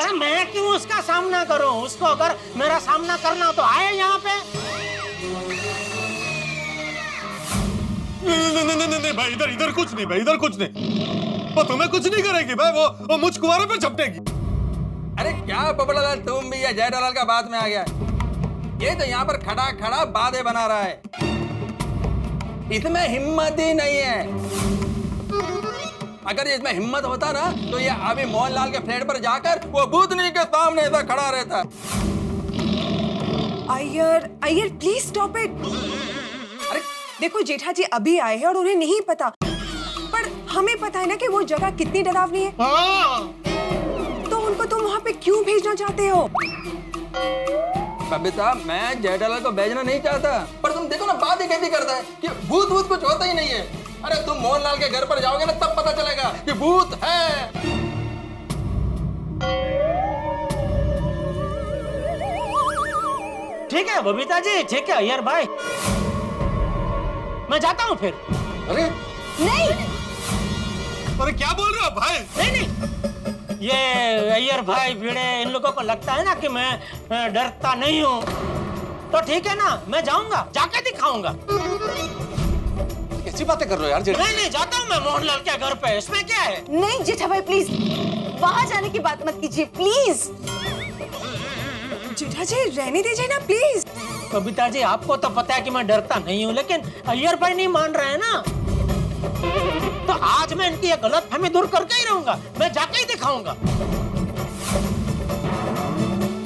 अरे मैं क्यों उसका सामना करूं? उसको अगर मेरा सामना करना हो तो आए यहाँ पे। नहीं भाई, इधर कुछ नहीं भाई, इधर कुछ नहीं। वो तुम्हें कुछ नहीं करेगी भाई, वो मुझ कुंवारे पे झपटेगी। अरे क्या पोपटलाल, तुम भी या जेठालाल का बात में आ गया? ये तो यहाँ पर खड़ा खड़ा बातें बना रहा है, इसमें हिम्मत ही नहीं है। अगर इसमें हिम्मत होता ना तो ये अभी मोहनलाल के फ्लैट पर जाकर वो भूतनी के सामने ऐसा खड़ा रहता। Iyer Iyer please stop it. अरे देखो जेठा जी अभी आए हैं और उन्हें नहीं पता, पर हमें पता है ना कि वो जगह कितनी डरावनी है। तो उनको तुम वहाँ पे क्यों भेजना चाहते हो? कविता, मैं जेठालाल को भेजना नहीं चाहता, पर तुम देखो ना बात ही कैसी करता है कि भूत भूत कुछ होता ही नहीं है। अरे तुम मोहनलाल के घर पर जाओगे ना तब पता चलेगा कि भूत है। ठीक है बबीता जी, ठीक है अय्यर भाई, मैं जाता हूँ फिर। अरे नहीं, अरे क्या बोल रहे हो भाई? नहीं, ये अय्यर भाई भिड़े इन लोगों को लगता है ना कि मैं डरता नहीं हूँ, तो ठीक है ना, मैं जाऊंगा, जाके दिखाऊंगा। कैसी बातें कर रहे हो यार? नहीं, जाता हूँ मैं मोहनलाल के घर पे, इसमें क्या है? नहीं जेठा भाई प्लीज, वहाँ जाने की बात मत कीजिए प्लीज। जेठा जी रहने दीजिए ना प्लीज। कविता जी आपको तो पता है कि मैं डरता नहीं हूँ, लेकिन अय्यर भाई नहीं मान रहे हैं ना, तो आज मैं इनकी ये गलतफहमी दूर करके ही रहूंगा, मैं जाके ही दिखाऊंगा।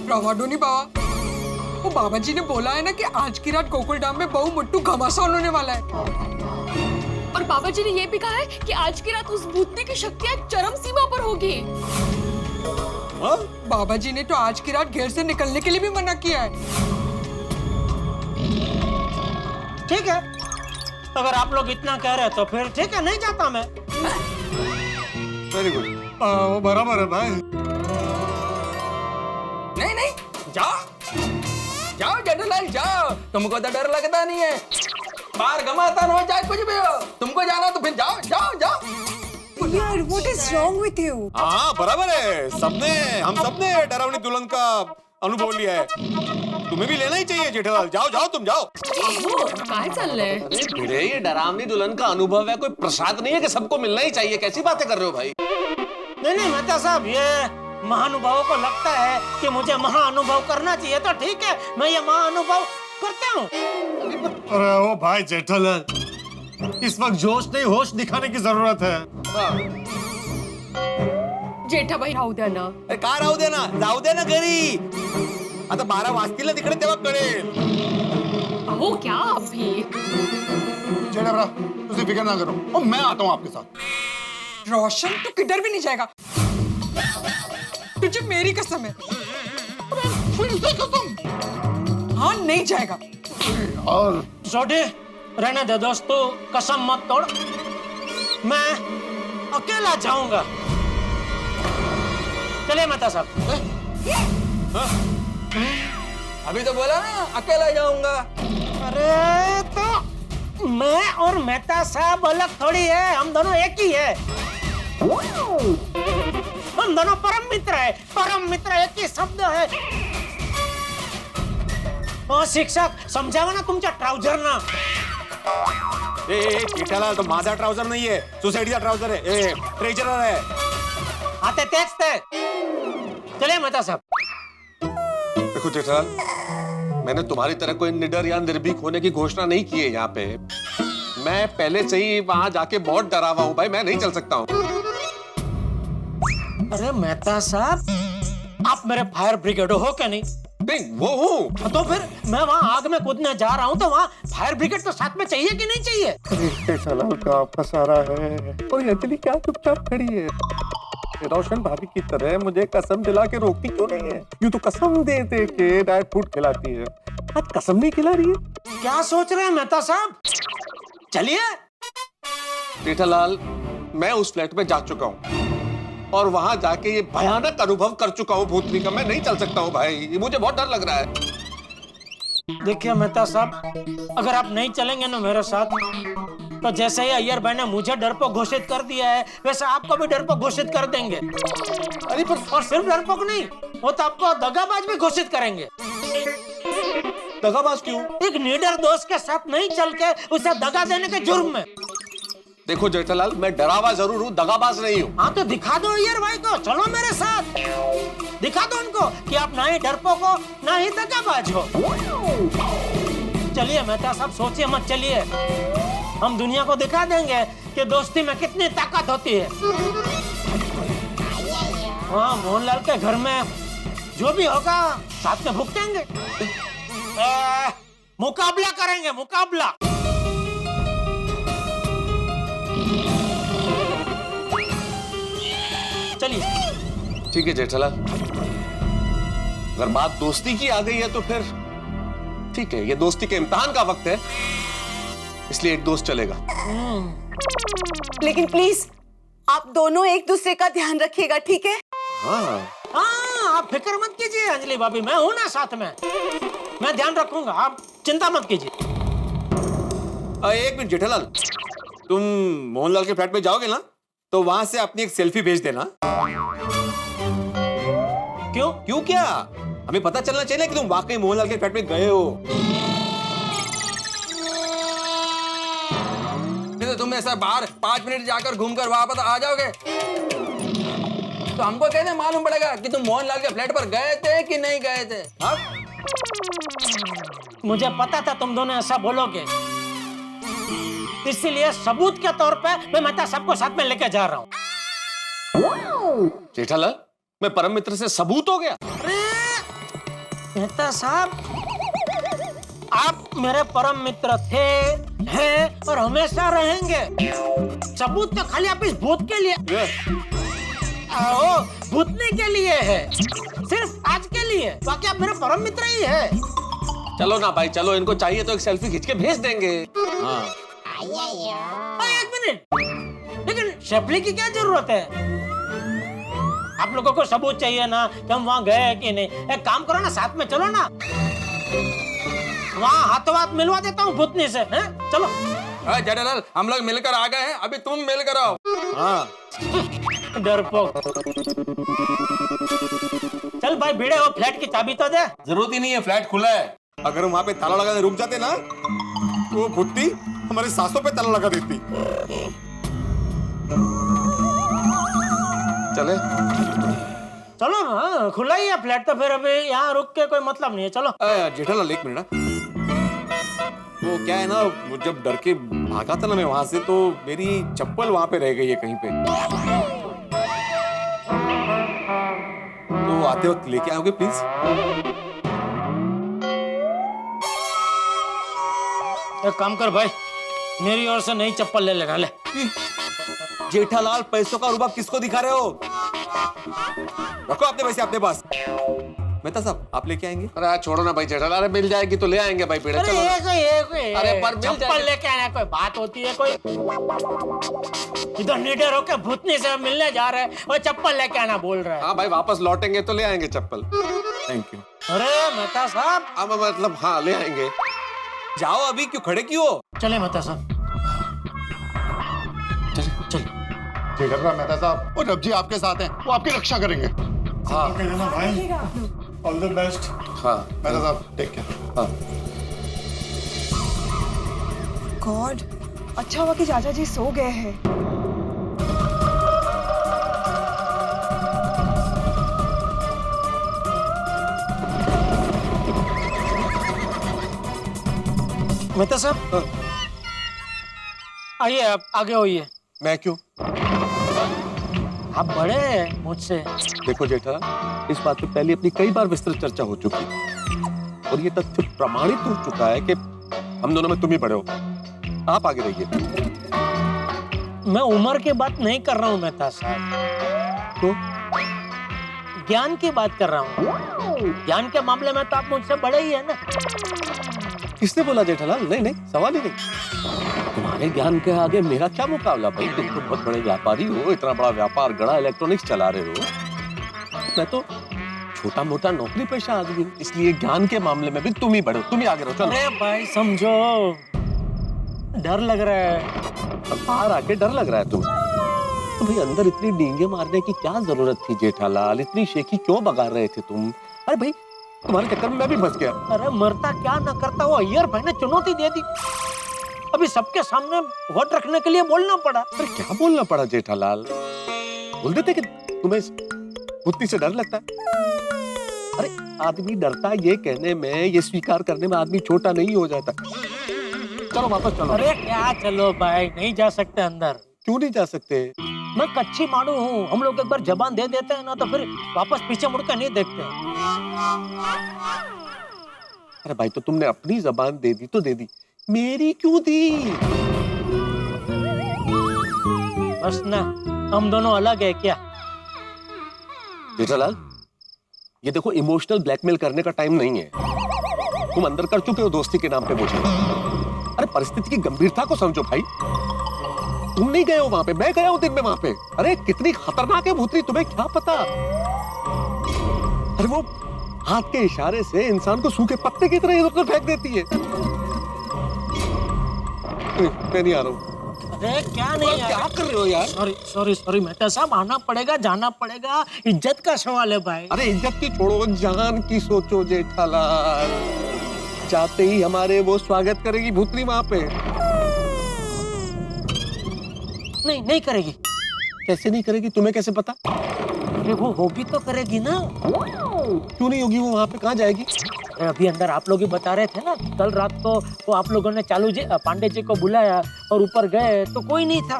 रवाडो नहीं बाबा, वो बाबा जी ने बोला है ना कि आज की रात गोकुल धाम में बहु मुट्टू घमासान होने वाला है। और बाबा जी ने ये भी कहा है कि आज की रात उस भूतनी की शक्तियां चरम सीमा पर होगी। बाबा जी ने तो आज की रात घेर से निकलने के लिए भी मना किया है। ठीक है, अगर आप लोग इतना कह रहे हैं तो फिर ठीक है, नहीं जाता मैं। वेरी गुड, वो बराबर है भाई। नहीं, जाओ जाओ जेठालाल जाओ, तुमको तो डर लगता नहीं है। बाहर घमासान हो चाहे कुछ भी हो, तुमको जाना तो फिर जाओ। यार what is wrong with you? हाँ बराबर है, हम सबने डरावनी दुल्हन का अनुभव लिया है, तुम्हें भी लेना ही चाहिए जेठालाल। जाओ तुम जाओ। काय चल रहे? अरे भिड़े, ये डरावनी दुल्हन का अनुभव है, कोई प्रसाद नहीं है कि सबको मिलना ही चाहिए। कैसी बातें कर रहे हो भाई? नहीं मेहता साहब, ये महानुभावों को लगता है कि मुझे महाअनुभव करना चाहिए, तो ठीक है, मैं ये महाअनुभव करता हूँ। अरे ओ भाई जेठालाल, इस वक्त जोश नहीं होश दिखाने की जरूरत है। जेठा भाई राहू द्या ना. अरे का राहू दे ना, जाऊ दे ना घरी. आता 12 वाजतील ना तिकडे, तेव्हा कळेल. अहो क्या आप भी. जेठाबरा, तुझे फिक्र ना करो, और मैं आता हूँ आपके साथ। रोशन तू किधर भी नहीं जाएगा, तुझे मेरी कसम है. हाँ नहीं जाएगा. और छोटे रहने दे दोस्त, तू कसम मत तोड़, मैं अकेला जाऊंगा. चलिए मेहता साहब. अभी तो बोला ना अकेला जाऊंगा. अरे तो मैं और मेहता साहब अलग थोड़ी है, हम दोनों एक ही है. हम दोनों परम मित्र है, परम मित्र एक ही शब्द है. ओ शिक्षक समझावा ना तुमच्या ट्राउजर ना. पिठाला तो माझा ट्राउजर नाहीये, सोसायटीचा ट्राउजर आहे, ट्रेजरर आहे. आते तेच ते. चलिए मेहता साहब. देखो जेठालाल, मैंने तुम्हारी तरह कोई निडर या निर्भीक होने की घोषणा नहीं की है यहाँ पे. मैं पहले से ही वहां जाके बहुत डरा हुआ हूँ भाई, मैं नहीं चल सकता हूँ. अरे मेहता साहब, आप मेरे फायर ब्रिगेड हो क्या नहीं? नहीं वो हूँ. तो फिर मैं वहाँ आग में कूदने जा रहा हूँ, तो वहाँ फायर ब्रिगेड तो साथ में चाहिए कि नहीं चाहिए? जेठालाल का फंसा रहा है, और अंजलि क्या चुपचाप खड़ी है? रोशन भाभी की तरह मुझे कसम दिला के रोकती क्यों नहीं है? यूं तो कसम दे दे के ड्राई फ्रूट खिलाती है, आज कसम नहीं खिला रही है. क्या सोच रहे हैं मेहता साहब? चलिए. जेठालाल, मैं उस फ्लैट में जा चुका हूँ और वहां जाके ये भयानक अनुभव कर चुका हूँ भूतनी का. मैं नहीं चल सकता हूँ भाई, मुझे बहुत डर लग रहा है. देखिए मेहता साहब, अगर आप नहीं चलेंगे ना मेरे साथ, तो जैसे ही अय्यर भाई ने मुझे डरपोक घोषित कर दिया है, वैसे आपको भी डरपोक घोषित कर देंगे। अरे पर और सिर्फ डरपोक नहीं, वो तो आपको दगाबाज भी घोषित करेंगे। दगाबाज क्यों? एक निडर दोस्त के साथ नहीं चल के उसे दगा देने के जुर्म में। देखो जेठालाल, मैं डरावा जरूर हूँ, दगाबाज नहीं हूँ। हाँ तो दिखा दो अय्यर भाई को, चलो मेरे साथ, दिखा दो उनको कि आप ना ही डरपोक हो ना ही दगाबाज हो। चलिए मेहता साहब, सोचिए मत, चलिए हम दुनिया को दिखा देंगे कि दोस्ती में कितनी ताकत होती है। हाँ, मोहनलाल के घर में जो भी होगा साथ में भुगतेंगे, मुकाबला करेंगे, मुकाबला। चलिए। ठीक है जेठालाल, अगर बात दोस्ती की आ गई है तो फिर ठीक है, ये दोस्ती के इम्तिहान का वक्त है, इसलिए एक दोस्त चलेगा। लेकिन प्लीज आप दोनों एक दूसरे का ध्यान रखिएगा, ठीक है? हाँ हाँ, आप फिक्र मत कीजिए अंजलि भाभी, मैं हूं ना साथ में, मैं ध्यान रखूंगा, आप चिंता मत कीजिए। एक मिनट जेठालाल, तुम मोहनलाल के फ्लैट में जाओगे ना, तो वहां से अपनी एक सेल्फी भेज देना। क्यों? क्यों क्या? हमें पता चलना चाहिए कि तुम वाकई मोहनलाल के फ्लैट में गए हो। तो तुम ऐसा बाहर 5 मिनट जाकर घूमकर वापस आ जाओगे तो हमको कैसे मालूम पड़ेगा कि तुम मोहनलाल के फ्लैट पर गए थे कि नहीं गए थे? हाँ? मुझे पता था तुम दोनों ऐसा बोलोगे, इसीलिए सबूत के तौर पे मैं मेहता साहब को साथ में लेके जा रहा हूँ। जेठालाल, मैं परम मित्र से सबूत हो गया। मेहता साहब, आप मेरे परम मित्र थे, हैं और हमेशा रहेंगे। सबूत तो खाली आप इस भूत के लिए, आओ भूतने के लिए है, सिर्फ आज के लिए, बाकी आप मेरे परम मित्र ही है। चलो ना भाई, चलो, इनको चाहिए तो एक सेल्फी खींच के भेज देंगे। हाँ। एक मिनट, लेकिन शेफली की क्या जरूरत है? आप लोगों को सबूत चाहिए ना कि हम वहां गए कि नहीं। एक काम करो ना, साथ में चलो ना, वहां हाथों हाथ मिलवा देता हूँ भूतनी से, हैं? चलो। जेठालाल, हम लोग मिलकर आ गए हैं, अभी तुम मिलकर आओ। हाँ। डरपोक। चल भाई, भिड़े हो, फ्लैट की चाबी तो दे। जरूरत ही नहीं है, फ्लैट खुला है। अगर हम वहां पे ताला लगाने रुक जाते ना, तो वो भुट्टी हमारे सांसों पे ताला लगा देती। चले? चलो ना, खुला ही है फ्लैट, तो फिर अभी यहाँ रुक के कोई मतलब नहीं है, चलो। जेठालाल एक मिनट ना, वो क्या है ना, वो जब डर के भागा था ना मैं वहां से, तो मेरी चप्पल वहां पे रह गई है कहीं पे, तो आते वक्त लेके आओगे प्लीज? एक काम कर भाई, मेरी ओर से नई चप्पल ले लेगा, ले। जेठालाल, पैसों का रुबाब किसको दिखा रहे हो? रखो अपने पैसे अपने पास। मेहता साहब, आप लेके आएंगे? अरे यार छोड़ो ना भाई जेठालाल, अरे मिल जाएगी तो ले आएंगे भाई पेड़े, चलो ना। अरे पर मिल चप्पल जाएगी। लेके आना कोई बात होती है? कोई इधर निडर होके भूतनी से मिलने जा रहे हैं और चप्पल लेके आना बोल रहा है। हाँ भाई, वापस लौटेंगे तो ले आएंगे चप्पल। Thank you. अरे मेहता साहब, अब मतलब हाँ, ले आएंगे। जाओ, अभी क्यों खड़े क्यों हो? चले मेहता साहब, चल। जेठरलाल मेहता साहब और रब जी आपके साथ हैं, वो आपकी रक्षा करेंगे। हाँ भाई, ऑल द बेस्ट। हाँ मेहता साहब, टेक केयर। हाँ। गॉड, अच्छा हुआ कि चाचा जी सो गए हैं। मेहता साहब, आइए, आप आगे होइए। मैं क्यों? आप बड़े हैं मुझसे। देखो जेठालाल, इस बात पे पहले अपनी कई बार विस्तृत चर्चा हो चुकी है और ये तथ्य प्रमाणित हो चुका है कि हम दोनों में तुम ही बड़े हो। आप आगे रहिए। मैं उम्र की बात नहीं कर रहा हूँ मेहता साहब, तो ज्ञान की बात कर रहा हूँ। ज्ञान के मामले में तो आप मुझसे बड़े ही है ना। किसने बोला जेठालाल? नहीं नहीं, सवाल ही नहीं। तुम्हारे ज्ञान के आगे मेरा क्या मुकाबला भाई? तुम तो बहुत बड़े व्यापारी हो, इतना बड़ा व्यापार गड़ा इलेक्ट्रॉनिक्स चला रहे हो। मैं तो छोटा मोटा नौकरी पेशा आदमी, इसलिए ज्ञान के मामले में भी तुम ही बड़े हो। तुम ही आगे रहो, चलो। अरे भाई समझो, डर लग रहा है। अब बाहर आके डर लग रहा है तुम्हें? तो भाई अंदर इतनी डींगे मारने की क्या जरूरत थी जेठालाल? इतनी शेखी क्यों बगा रहे थे तुम? अरे भाई तुम्हारे चक्कर में मैं भी फंस गया। अरे मरता क्या न करता, वो अय्यर भाई ने चुनौती दे दी, अभी सबके सामने वोट रखने के लिए बोलना पड़ा। अरे क्या बोलना पड़ा जेठालाल? बोल देते कि तुम्हें भूतनी से डर लगता है। अरे आदमी डरता है ये कहने में, ये स्वीकार करने में आदमी छोटा नहीं हो जाता। चलो वापस चलो। अरे क्या चलो भाई, नहीं जा सकते अंदर। क्यों नहीं जा सकते? मैं कच्ची मानू हूँ, हम लोग एक बार जबान दे देते हैं ना तो फिर वापस पीछे मुड़कर नहीं देखते। अरे भाई तो तुमने अपनी जबान दे दी तो दे दी, मेरी क्यों दी? बस ना, हम दोनों अलग है क्या? जेठालाल ये देखो, इमोशनल ब्लैकमेल करने का टाइम नहीं है। तुम अंदर कर चुके हो दोस्ती के नाम पे मुझे। अरे परिस्थिति की गंभीरता को समझो भाई। तुम नहीं गए हो वहां पे, मैं गया हूं दिन में वहां पे। अरे कितनी खतरनाक है भूतनी, तुम्हें क्या पता? अरे वो हाथ के इशारे से इंसान को सूखे पत्ते की तरह इधर-उधर फेंक देती है। मैं नहीं आ रहा हूँ। अरे क्या नहीं, क्या कर रहे हो यार? सॉरी सॉरी सॉरी मेहता साहब, आना पड़ेगा, जाना पड़ेगा, इज्जत का सवाल है भाई। अरे इज्जत की छोड़ो, जान की सोचो जेठालाल। जाते ही हमारे वो स्वागत करेगी भूतनी वहां पे। नहीं नहीं करेगी। कैसे नहीं करेगी? तुम्हें कैसे पता? अरे वो होगी तो करेगी ना। क्यों नहीं होगी? वो वहां पे कहाँ जाएगी? अरे अभी अंदर आप लोग ही बता रहे थे ना, कल रात को वो आप लोगों ने पांडे जी को बुलाया और ऊपर गए तो कोई नहीं था।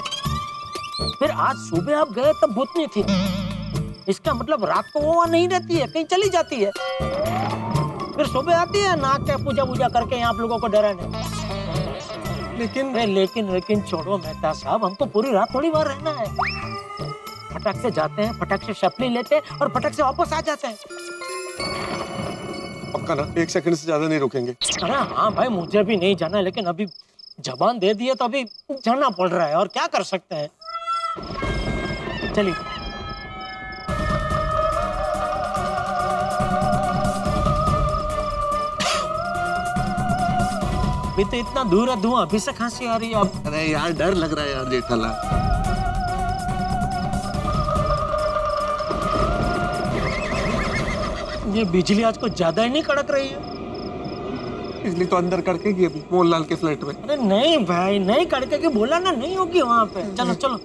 फिर आज सुबह आप गए तब भूतनी थी। इसका मतलब रात को वो वहां नहीं रहती है, कहीं चली जाती है, फिर सुबह आती है नहा के पूजा वूजा करके यहाँ आप लोगों को डराने। लेकिन छोड़ो मेहता साहब, हमको पूरी रात थोड़ी बार रहना है। फटाक से जाते हैं, फटाक से शपली लेते हैं और फटाक से वापस आ जाते हैं। पक्का ना? 1 सेकंड से ज्यादा नहीं रुकेंगे? अरे हाँ भाई, मुझे भी नहीं जाना, लेकिन अभी जबान दे दी है तो अभी जाना पड़ रहा है, और क्या कर सकते हैं। चलिए। अभी तो इतना दूर है धुआं, अभी से खांसी आ रही है अब। अरे यार डर लग रहा है यार जेठालाल। ये बिजली आज कुछ ज्यादा ही नहीं कड़क रही है। बिजली तो अंदर कड़केगी अभी मोहनलाल के फ्लैट में। अरे नहीं भाई, नहीं कड़केगी, बोला ना नहीं होगी वहां पे। चलो चलो।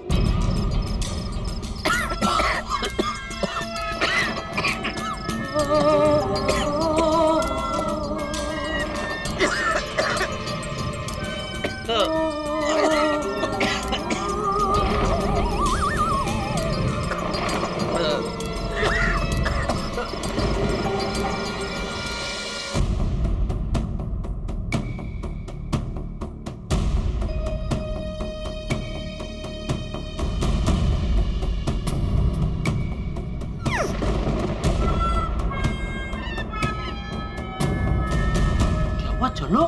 चलो।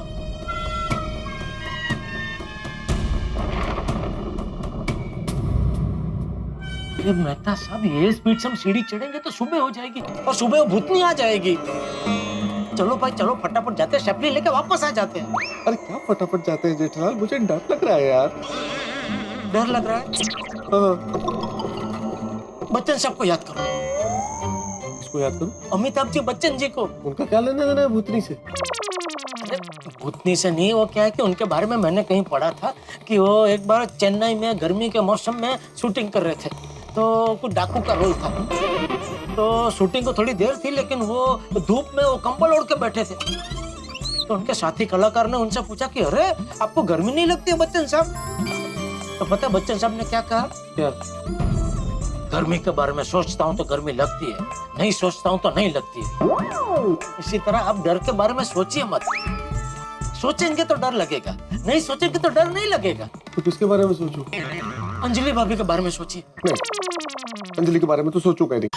ये मेहता साहब, ये स्पीड से हम सीढ़ी चढ़ेंगे तो सुबह हो जाएगी, और सुबह वो भूतनी आ जाएगी। चलो भाई चलो, फटाफट जाते हैं, शपली लेके वापस आ जाते हैं। अरे क्या फटाफट जाते हैं जेठालाल? मुझे डर लग रहा है यार। डर लग रहा है? हाँ। बच्चन साहब को याद करो। इसको याद करूं? अमिताभ जी बच्चन जी को। उनका क्या लेना देना है भूतनी से? भूतनी से नहीं, वो क्या है कि उनके बारे में मैंने कहीं पढ़ा था कि वो एक बार चेन्नई में गर्मी के मौसम में शूटिंग कर रहे थे, तो कुछ डाकू का रोल था। तो शूटिंग को थोड़ी देर थी, लेकिन वो धूप में वो कंबल ओढ़ के बैठे थे। तो उनके साथी कलाकार ने उनसे पूछा कि अरे आपको गर्मी नहीं लगती है बच्चन साहब? तो पता है बच्चन साहब ने क्या कहा? क्या? गर्मी के बारे में सोचता हूँ तो गर्मी लगती है, नहीं सोचता हूँ तो नहीं लगती है। इसी तरह आप डर के बारे में सोचिए मत। सोचेंगे तो डर लगेगा, नहीं सोचेंगे तो डर नहीं लगेगा। तो किसके बारे में सोचूं? अंजलि भाभी के बारे में सोचिए। नहीं, अंजलि के बारे में तो सोचूंगा नहीं।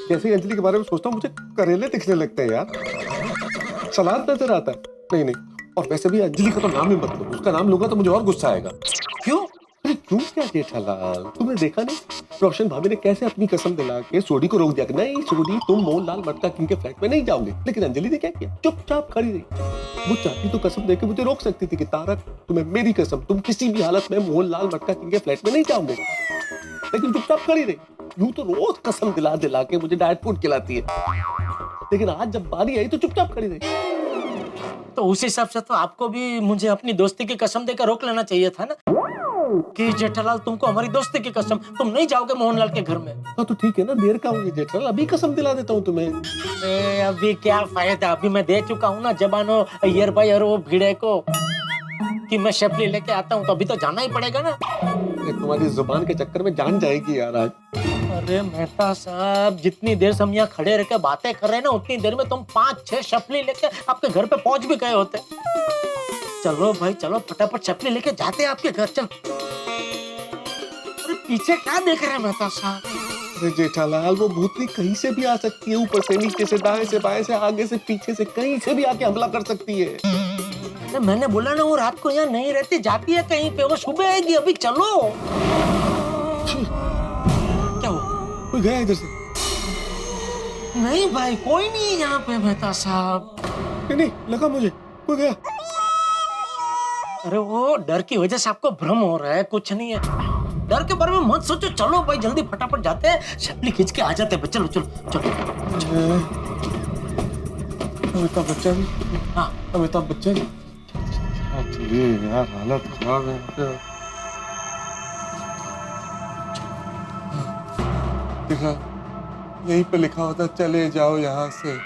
जैसे ही अंजलि के बारे में सोचता हूँ मुझे करेले दिखने लगते हैं यार। सलाद नजर आता है। नहीं नहीं, और वैसे भी अंजलि का तो नाम ही मत लो, उसका नाम लूंगा तो मुझे और गुस्सा आएगा। क्यों? अरे क्यों क्या जेठालाल, तुमने देखा नहीं रोशन भाभी ने कैसे अपनी कसम दिला के सोडी को रोक दिया कि नहीं सोडी तुम मोहनलाल मटका किंग के फ्लैट में नहीं जाओगे, लेकिन अंजलि ने क्या किया, चुपचाप खड़ी रही। वो चाहती तो कसम देके मुझे रोक सकती थी कि तारक तुम्हें मेरी कसम, तुम किसी भी हालत में मोहनलाल मटका किंग के फ्लैट में नहीं जाओगे, लेकिन चुपचाप खड़ी रही। यूं तो रोज कसम दिला दिला के मुझे डाइट फूड खिलाती है, लेकिन आज जब बारी आई तो चुपचाप खड़ी रही। तो उस हिसाब से तो आपको भी मुझे अपनी दोस्ती की कसम देकर रोक लेना चाहिए था ना कि जेठालाल तुमको हमारी दोस्ती की कसम, तुम नहीं जाओगे मोहनलाल के घर में। हाँ तो ठीक है ना, देर का हुई जेठालाल, अभी कसम दिला देता हूँ तुम्हें। अभी क्या फायदा, अभी मैं दे चुका हूँ ना जबानो ईयर बाय ईयर वो भिड़े को कि मैं शेफली लेके आता हूँ, तो अभी तो जाना ही पड़ेगा ना। तुम्हारी जुबान के चक्कर में जान जाएगी यार आज। अरे मेहता साहब, जितनी देर से हम यहाँ खड़े रह के बातें कर रहे हैं ना, उतनी देर में तुम 5-6 शफली लेके आपके घर पे पहुंच भी गए होते। चलो भाई चलो, फटाफट शफली लेके जाते हैं आपके घर। चल, अरे पीछे क्या देख रहे हैं मेहता साहब? अरे जेठालाल, वो भूतनी कहीं से भी आ सकती है, ऊपर से नीचे से दाएं से बाएं से आगे से पीछे से कहीं से भी आके हमला कर सकती है। अरे मैंने बोला ना, वो रात को यहाँ नहीं रहती, जाती है कहीं पे, वो सुबह आएगी। अभी चलो। क्या हुआ? कोई गया इधर से? नहीं भाई, कोई नहीं यहाँ पे मेहता साहब। नहीं लगा मुझे कोई गया। अरे वो डर की वजह से आपको भ्रम हो रहा है, कुछ नहीं है। डर के बारे में मत सोचो, चलो भाई जल्दी फटाफट जाते हैं, शपली खींच के आ जाते हैं। चलो चलो चलो। अमिताभ बच्चन, हाँ अमिताभ बच्चन। चलिए यार, हालत खराब है। देखा, यहीं पे लिखा होता चले जाओ यहाँ से।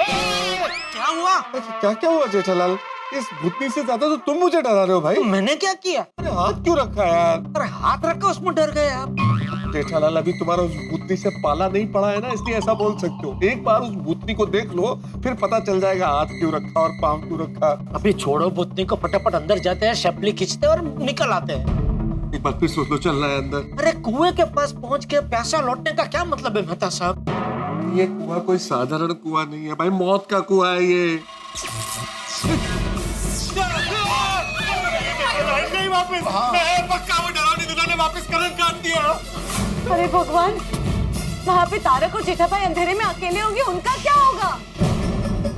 क्या हुआ? क्या क्या हुआ जेठालाल? इस भूतनी से ज्यादा तो तुम मुझे डरा रहे हो भाई। तो मैंने क्या किया? अरे हाथ क्यों रखा यार? अरे हाथ रखा, उसमें डर गए आप। जेठालाल, अभी तुम्हारा उस भूतनी से पाला नहीं पड़ा है ना, इसलिए ऐसा बोल सकते हो। एक बार उस भूतनी को देख लो, फिर पता चल जाएगा हाथ क्यों रखा और पाँव क्यों रखा। अभी छोड़ो भूतनी को, फटाफट अंदर जाते हैं, शपली खींचते हैं और निकल आते हैं। एक बार फिर सोच लो, चलना है अंदर। अरे कुएं के पास पहुंच के प्यासा लौटने का क्या मतलब है मेहता साहब? ये कुआं कोई साधारण कुआं नहीं है भाई, मौत का कुआं है ये। नहीं वापस, मैं पक्का वो डरावनी दुल्हन ने वापस करंट काट दिया। अरे भगवान, वहाँ पे तारक और जेठा भाई अंधेरे में अकेले होंगे, उनका क्या होगा?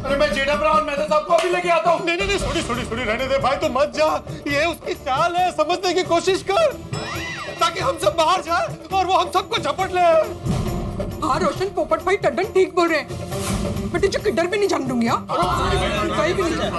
अरे मैं जेठा ब्राउन मेहता साहब को अभी लेके आता हूँ। नहीं नहीं नहीं, छोड़ी रहने दे भाई, तू मत जा। ये उसकी चाल है, समझने की कोशिश कर, ताकि हम सब बाहर जाए और वो हम सबको झपट ले। हाँ रोशन, पोपट भाई टड्डन ठीक बोल रहे हैं। मैं तुझे किधर भी नहीं जाने दूंगी। कहीं भी नहीं जाने।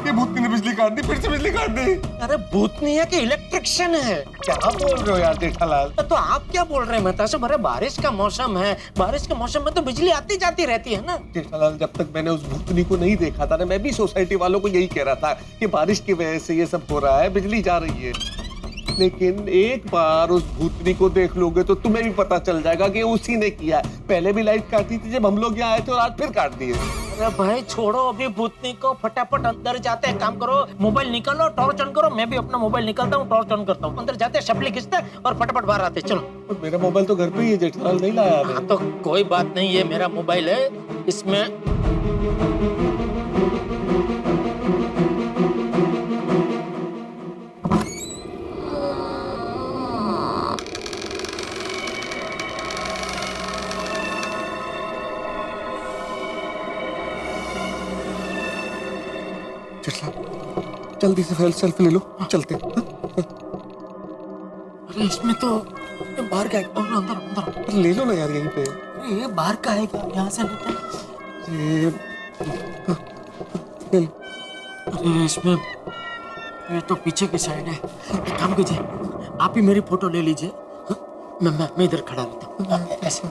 ये भूतनी ने बिजली काट दी, फिर से बिजली काट दी। अरे भूतनी है कि इलेक्ट्रिशियन है? क्या बोल रहे हो यार जेठालाल? तो आप क्या बोल रहे हैं मेहता साहब? अरे बारिश का मौसम है, बारिश के मौसम में तो बिजली आती जाती रहती है ना। जेठालाल, जब तक मैंने उस भूतनी को नहीं देखा था ना, मैं भी सोसाइटी वालों को यही कह रहा था कि बारिश की वजह से ये सब हो रहा है, बिजली जा रही है। लेकिन एक बार उस भूतनी को देख लोगे तो तुम्हें भी पता चल जाएगा कि उसी ने किया है। पहले भी लाइट काटी थी जब हम लोग यहाँ आए थे, और आज फिर काट दिए। अरे भाई छोड़ो अभी भूतनी को, फटाफट अंदर जाते हैं। काम करो, मोबाइल निकालो, टॉर्च ऑन करो। मैं भी अपना मोबाइल निकालता हूँ, टॉर्च ऑन करता हूँ। अंदर जाते हैं, शपली खींचते हैं और फटाफट बाहर आते हैं। चलो। मेरा मोबाइल तो घर पे ही है जेठालाल, नहीं लाया मैं। हाँ तो कोई बात नहीं, ये मेरा मोबाइल है, इसमें जल्दी से सेल्फी ले लो, चलते। अरे इसमें तो ये बाहर का है। अंदर अंदर ले लो ना यार यहीं पे। अरे ये बाहर का है, यहाँ से लेते हैं। अरे इसमें ये तो पीछे की साइड है। एक काम कीजिए, आप ही मेरी फोटो ले लीजिए। मैं इधर खड़ा रहता हूँ ऐसे।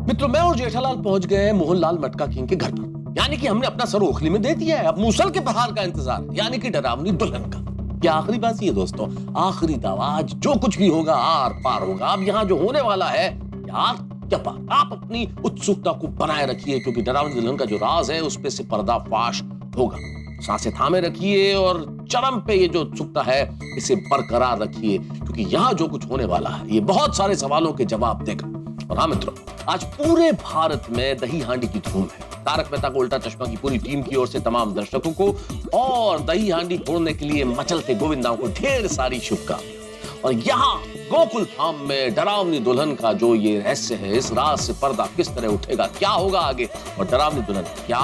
मित्रों, मैं और जेठालाल पहुंच गए मोहनलाल मटका किंग के घर पर। यानी कि हमने अपना सर ओखली में दे दिया है। अब मूसल के प्रहार का इंतजार, यानी कि डरावनी दुल्हन का। क्या आखिरी बात ये दोस्तों, आखिरी दावा, आज जो कुछ भी होगा आर पार होगा। अब यहाँ जो होने वाला है यार क्या बात, आप अपनी उत्सुकता को बनाए रखिए, क्योंकि डरावनी दुल्हन का जो राज है उस पे से पर्दाफाश होगा। सांसें थामे रखिए और चरम पे ये जो उत्सुकता है इसे बरकरार रखिए, क्योंकि यहाँ जो कुछ होने वाला है ये बहुत सारे सवालों के जवाब देगा। और हाँ मित्रों, आज पूरे भारत में दही हांडी की धूम है। तारक मेहता का उल्टा चश्मा की पूरी टीम की ओर से तमाम दर्शकों को और दही हांडी फोड़ने के लिए मचलते गोविंदाओं को ढेर सारी शुभकामनाएं। और यहाँ गोकुल धाम में डरावनी दुल्हन का जो ये रहस्य है, इस राज से पर्दा किस तरह उठेगा, क्या होगा आगे और डरावनी दुल्हन क्या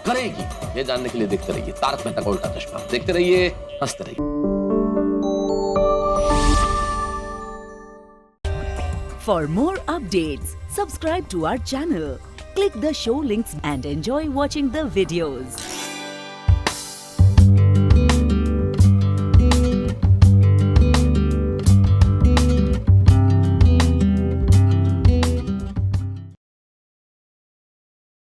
करेगी, ये जानने के लिए देखते रहिए तारक मेहता का उल्टा चश्मा। देखते रहिए, हंसते रहिए। For more updates, subscribe to our channel, click the show links and enjoy watching the videos.